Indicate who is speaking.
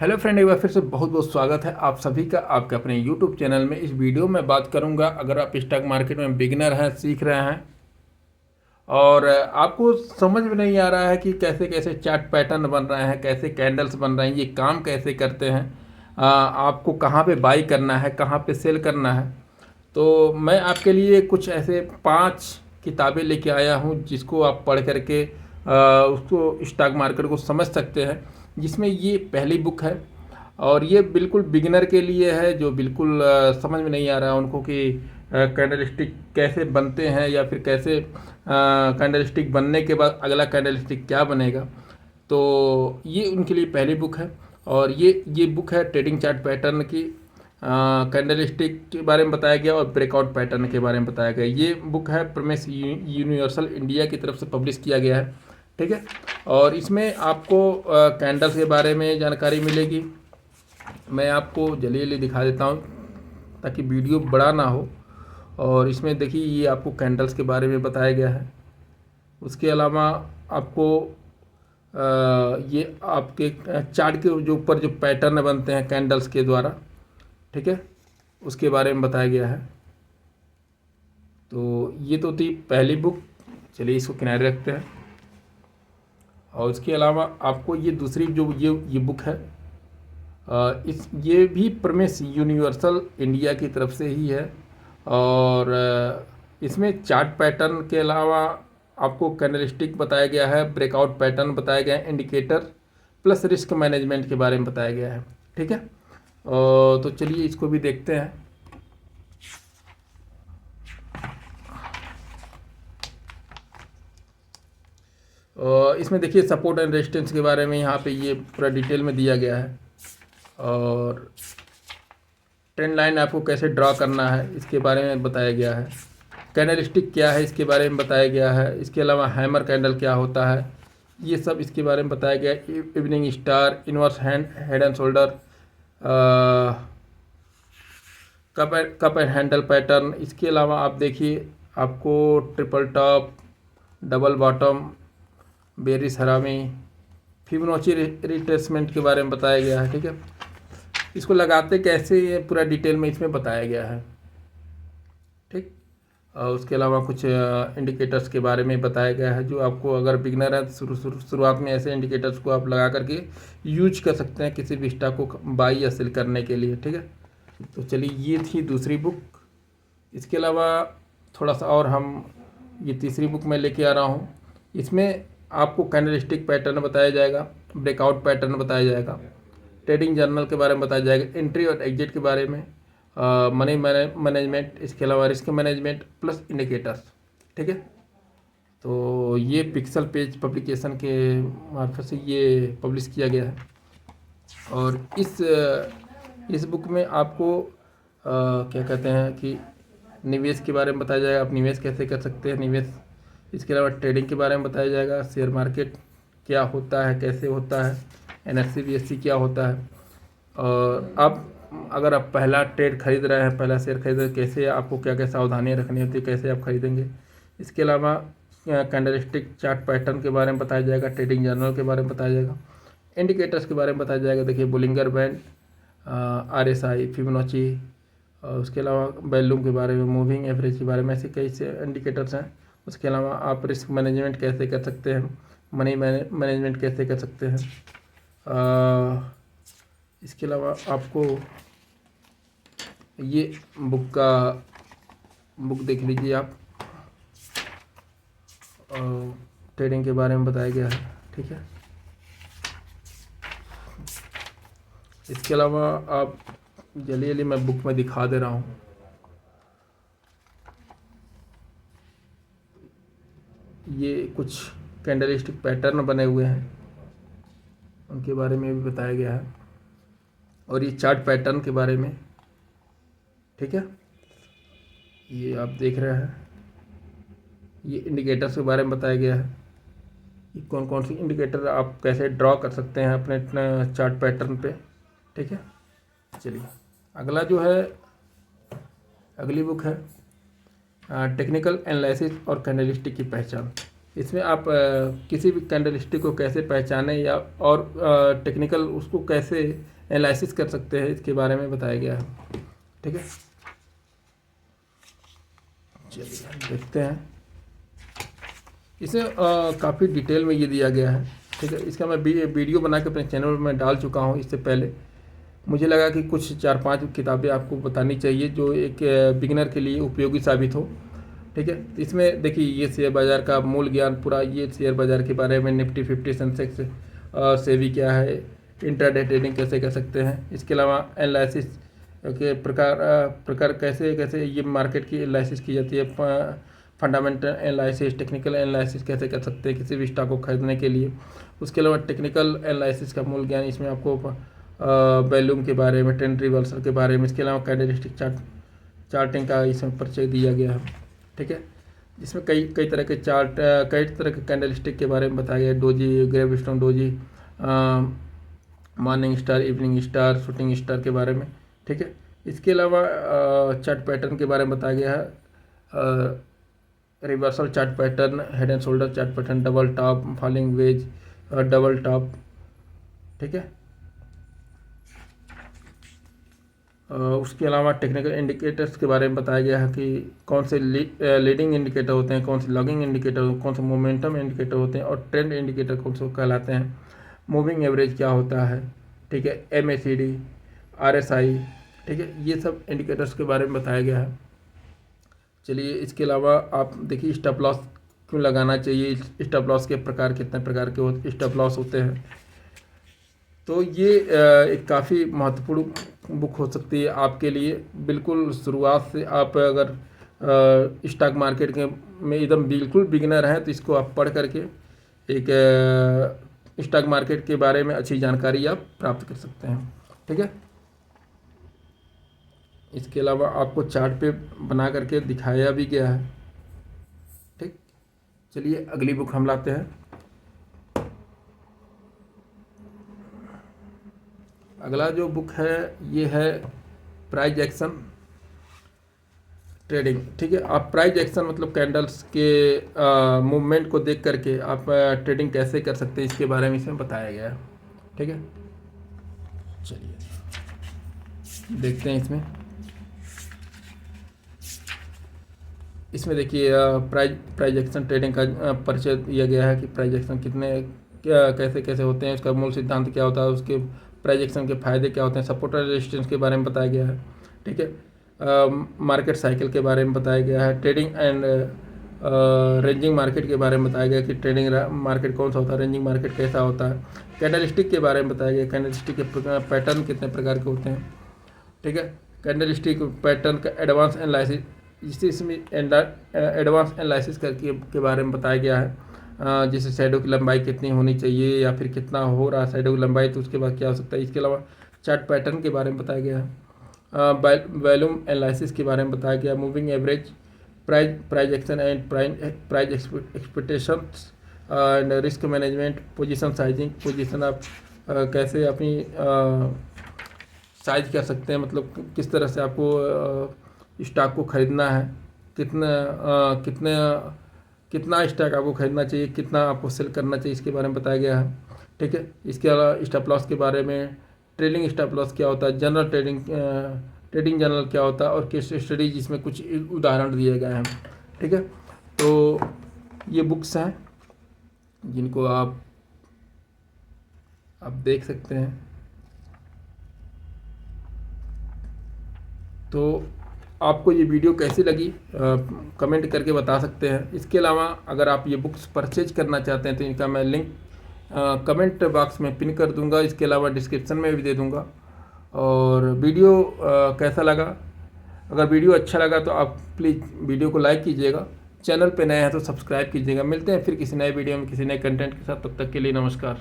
Speaker 1: Hello friend, एक बार फिर से बहुत बहुत स्वागत है आप सभी का आपके अपने यूट्यूब चैनल में। इस वीडियो में बात करूंगा, अगर आप स्टॉक मार्केट में बिगिनर हैं, सीख रहे हैं और आपको समझ में नहीं आ रहा है कि कैसे कैसे चार्ट पैटर्न बन रहे हैं, कैसे कैंडल्स बन रहे हैं, ये काम कैसे करते हैं, आपको कहाँ पे बाई करना है, कहाँ पे सेल करना है। तो मैं आपके लिए कुछ ऐसे 5 किताबें लेके आया हूँ जिसको आप पढ़ करके उसको स्टॉक मार्केट को समझ सकते हैं। जिसमें ये पहली बुक है और ये बिल्कुल बिगिनर के लिए है, जो बिल्कुल समझ में नहीं आ रहा है उनको कि कैंडलस्टिक कैसे बनते हैं या फिर कैसे कैंडलस्टिक बनने के बाद अगला कैंडलस्टिक क्या बनेगा। तो ये उनके लिए पहली बुक है। और ये बुक है ट्रेडिंग चार्ट पैटर्न की। कैंडलस्टिक के बारे में बताया गया और ब्रेकआउट पैटर्न के बारे में बताया गया। ये बुक है प्रमेश यूनिवर्सल इंडिया की तरफ से पब्लिश किया गया है, ठीक है। और इसमें आपको कैंडल्स के बारे में जानकारी मिलेगी। मैं आपको जल्दी जल्दी दिखा देता हूँ ताकि वीडियो बड़ा ना हो। और इसमें देखिए, ये आपको कैंडल्स के बारे में बताया गया है। उसके अलावा आपको ये आपके चार्ट के जो ऊपर जो पैटर्न बनते हैं कैंडल्स के द्वारा, ठीक है, उसके बारे में बताया गया है। तो ये तो थी पहली बुक, चलिए इसको किनारे रखते हैं। और उसके अलावा आपको ये दूसरी जो ये बुक है, इस ये भी प्रमेश यूनिवर्सल इंडिया की तरफ से ही है। और इसमें चार्ट पैटर्न के अलावा आपको कैंडलस्टिक बताया गया है, ब्रेकआउट पैटर्न बताया गया है, इंडिकेटर प्लस रिस्क मैनेजमेंट के बारे में बताया गया है, ठीक है। तो चलिए इसको भी देखते हैं। इसमें देखिए सपोर्ट एंड रेजिस्टेंस के बारे में यहाँ पे ये पूरा डिटेल में दिया गया है। और ट्रेंड लाइन आपको कैसे ड्रा करना है इसके बारे में बताया गया है। कैंडलस्टिक क्या है इसके बारे में बताया गया है। इसके अलावा हैमर कैंडल क्या होता है, ये सब इसके बारे में बताया गया है। Evening star, inverse head and shoulder, cup and handle pattern. इसके अलावा आप देखिए, आपको triple top, double bottom, berries हरामी, फिबोनाची रिट्रेसमेंट के बारे में बताया गया है, ठीक है। इसको लगाते कैसे, ये पूरा डिटेल में इसमें बताया गया है, ठीक। और उसके अलावा कुछ इंडिकेटर्स के बारे में बताया गया है, जो आपको अगर बिगनर है तो शुरुआत में ऐसे इंडिकेटर्स को आप लगा करके यूज कर सकते हैं किसी भी स्टॉक को बाई या सेल करने के लिए, ठीक है। तो चलिए, ये थी दूसरी बुक। इसके अलावा थोड़ा सा और हम ये तीसरी बुक में लेके आ रहा हूँ। इसमें आपको कैंडलस्टिक पैटर्न बताया जाएगा, ब्रेकआउट पैटर्न बताया जाएगा, ट्रेडिंग जर्नल के बारे में बताया जाएगा, एंट्री और एग्जिट के बारे में, मनी मैनेजमेंट, इसके अलावा रिस्क मैनेजमेंट प्लस इंडिकेटर्स, ठीक है। तो ये पिक्सल पेज पब्लिकेशन के मार्फत से ये पब्लिश किया गया है। और इस बुक में आपको क्या कहते हैं कि निवेश के बारे में बताया जाएगा, आप निवेश कैसे कर सकते हैं निवेश। इसके अलावा ट्रेडिंग के बारे में बताया जाएगा, शेयर मार्केट क्या होता है, कैसे होता है, एनएससी बीएससी क्या होता है। और आप अगर आप पहला ट्रेड खरीद रहे हैं, पहला शेयर खरीद रहे हैं, कैसे आपको क्या क्या सावधानियाँ रखनी होती है, कैसे आप खरीदेंगे। इसके अलावा कैंडलस्टिक चार्ट पैटर्न के बारे में बताया जाएगा, ट्रेडिंग जर्नल के बारे में बताया जाएगा, इंडिकेटर्स के बारे में बताया जाएगा। देखिए बोलिंगर बैंड, आरएसआई, फिबोनाची, और उसके अलावा वैल्यूम के बारे में, मूविंग एवरेज के बारे में, ऐसे कई से इंडिकेटर्स हैं। उसके अलावा आप रिस्क मैनेजमेंट कैसे कर सकते हैं, मनी मैनेजमेंट कैसे कर सकते हैं। इसके अलावा आपको ये बुक देख लीजिए आप, ट्रेडिंग के बारे में बताया गया है, ठीक है। इसके अलावा आप जल्दी जल्दी मैं बुक में दिखा दे रहा हूँ। ये कुछ कैंडलस्टिक पैटर्न बने हुए हैं, उनके बारे में भी बताया गया है। और ये चार्ट पैटर्न के बारे में, ठीक है, ये आप देख रहे हैं। ये इंडिकेटर्स के बारे में बताया गया है, ये कौन कौन सी इंडिकेटर आप कैसे ड्रॉ कर सकते हैं अपने चार्ट पैटर्न पे, ठीक है। चलिए अगला जो है, अगली बुक है टेक्निकल एनालिसिस और कैंडलस्टिक की पहचान। इसमें आप किसी भी कैंडल स्टिक को कैसे पहचानें या और टेक्निकल उसको कैसे एनालिसिस कर सकते हैं, इसके बारे में बताया गया है। ठीक है, चलिए देखते हैं। इसमें काफ़ी डिटेल में ये दिया गया है। ठीक है, इसका मैं वीडियो बना के अपने चैनल में डाल चुका हूँ इससे पहले। मुझे लगा कि कुछ 4-5 किताबें आपको बतानी चाहिए जो एक बिगिनर के लिए उपयोगी साबित हो। ठीक है, इसमें देखिए ये शेयर बाज़ार का मूल ज्ञान पूरा, ये शेयर बाज़ार के बारे में निफ्टी 50 सेंसेक्स सेबी क्या है, इंट्राडे ट्रेडिंग कैसे कर सकते हैं, इसके अलावा एनालिसिस के प्रकार कैसे कैसे ये मार्केट की एनालिसिस की जाती है, फंडामेंटल एनालिसिस, टेक्निकल एनालिसिस कैसे कर सकते हैं किसी भी स्टॉक को खरीदने के लिए। उसके अलावा टेक्निकल एनालिसिस का मूल ज्ञान, इसमें आपको वॉल्यूम के बारे में, ट्रेंड रिवर्सल के बारे में, इसके अलावा कैंडलस्टिक चार्टिंग का इसमें परिचय दिया गया है। ठीक है, इसमें कई तरह के कई तरह के कैंडलस्टिक के बारे में बताया गया है, doji, gravestone doji, morning star, evening star, shooting star के बारे में। ठीक है, इसके अलावा चार्ट पैटर्न के बारे में बताया गया है, reversal chart pattern, head and shoulder chart pattern, double top, falling veg, double top. ठीक है, उसके अलावा टेक्निकल इंडिकेटर्स के बारे में बताया गया है कि कौन से लीडिंग इंडिकेटर होते हैं, कौन से लॉगिंग इंडिकेटर, कौन से मोमेंटम इंडिकेटर होते हैं, और ट्रेंड इंडिकेटर कौन से कहलाते हैं, मूविंग एवरेज क्या होता है। ठीक है, MACD, RSI। ठीक है, ये सब इंडिकेटर्स के बारे में बताया गया है। चलिए, इसके अलावा आप देखिए स्टॉप लॉस क्यों लगाना चाहिए, स्टॉप लॉस के प्रकार कितने प्रकार के स्टॉप लॉस होते हैं। तो ये एक काफ़ी महत्वपूर्ण बुक हो सकती है आपके लिए। बिल्कुल शुरुआत से आप अगर स्टॉक मार्केट के में एकदम बिल्कुल बिगिनर हैं तो इसको आप पढ़ करके एक स्टॉक मार्केट के बारे में अच्छी जानकारी आप प्राप्त कर सकते हैं। ठीक है, इसके अलावा आपको चार्ट पे बना करके दिखाया भी गया है। ठीक, चलिए अगली बुक हम लाते हैं। अगला जो बुक है ये है प्राइस एक्शन ट्रेडिंग। ठीक है, आप प्राइस एक्शन मतलब कैंडल्स के मूवमेंट को देख करके आप ट्रेडिंग कैसे कर सकते हैं, इसके बारे में इसमें बताया गया है। ठीक है, चलिए देखते हैं। इसमें देखिए प्राइस एक्शन ट्रेडिंग का परिचय दिया गया है कि प्राइस एक्शन कैसे कैसे होते हैं, उसका मूल सिद्धांत क्या होता है, उसके प्राइस एक्शन के फ़ायदे क्या होते हैं, सपोर्ट और रेजिस्टेंस के बारे में बताया गया है। ठीक है, मार्केट साइकिल के बारे में बताया गया है, ट्रेडिंग एंड रेंजिंग मार्केट के बारे में बताया गया कि ट्रेडिंग मार्केट कौन सा होता है, रेंजिंग मार्केट कैसा होता है, कैंडलस्टिक के बारे में बताया गया, कैंडलस्टिक के पैटर्न कितने प्रकार के होते हैं। ठीक है, कैंडलस्टिक पैटर्न का एडवांस एनालिसिस, इसमें एडवांस एनालिसिस के बारे में बताया गया है, जैसे शैडो की लंबाई कितनी होनी चाहिए या फिर कितना हो रहा है शैडो की लंबाई, तो उसके बाद क्या हो सकता है। इसके अलावा चार्ट पैटर्न के बारे में बताया गया है, वॉल्यूम एनालिसिस के बारे में बताया गया, moving average, price action and price expectations and risk management, position sizing, position आप कैसे अपनी साइज कर सकते हैं, मतलब किस तरह से आपको स्टॉक को ख़रीदना है, कितना स्टॉक आपको खरीदना चाहिए, कितना आपको सेल करना चाहिए, इसके बारे में बताया गया है। ठीक है, इसके अलावा स्टॉप लॉस के बारे में, ट्रेडिंग स्टॉप लॉस क्या होता है, जनरल ट्रेडिंग जनरल क्या होता है, और केस स्टडी जिसमें कुछ उदाहरण दिए गए हैं। ठीक है, तो ये बुक्स हैं जिनको आप देख सकते हैं। तो आपको ये वीडियो कैसी लगी कमेंट करके बता सकते हैं। इसके अलावा अगर आप ये बुक्स परचेज करना चाहते हैं तो इनका मैं लिंक कमेंट बॉक्स में पिन कर दूंगा, इसके अलावा डिस्क्रिप्शन में भी दे दूंगा। और वीडियो कैसा लगा, अगर वीडियो अच्छा लगा तो आप प्लीज़ वीडियो को लाइक कीजिएगा, चैनल पे नए हैं तो सब्सक्राइब कीजिएगा। मिलते हैं फिर किसी नए वीडियो में किसी नए कंटेंट के साथ, तब तक के लिए नमस्कार।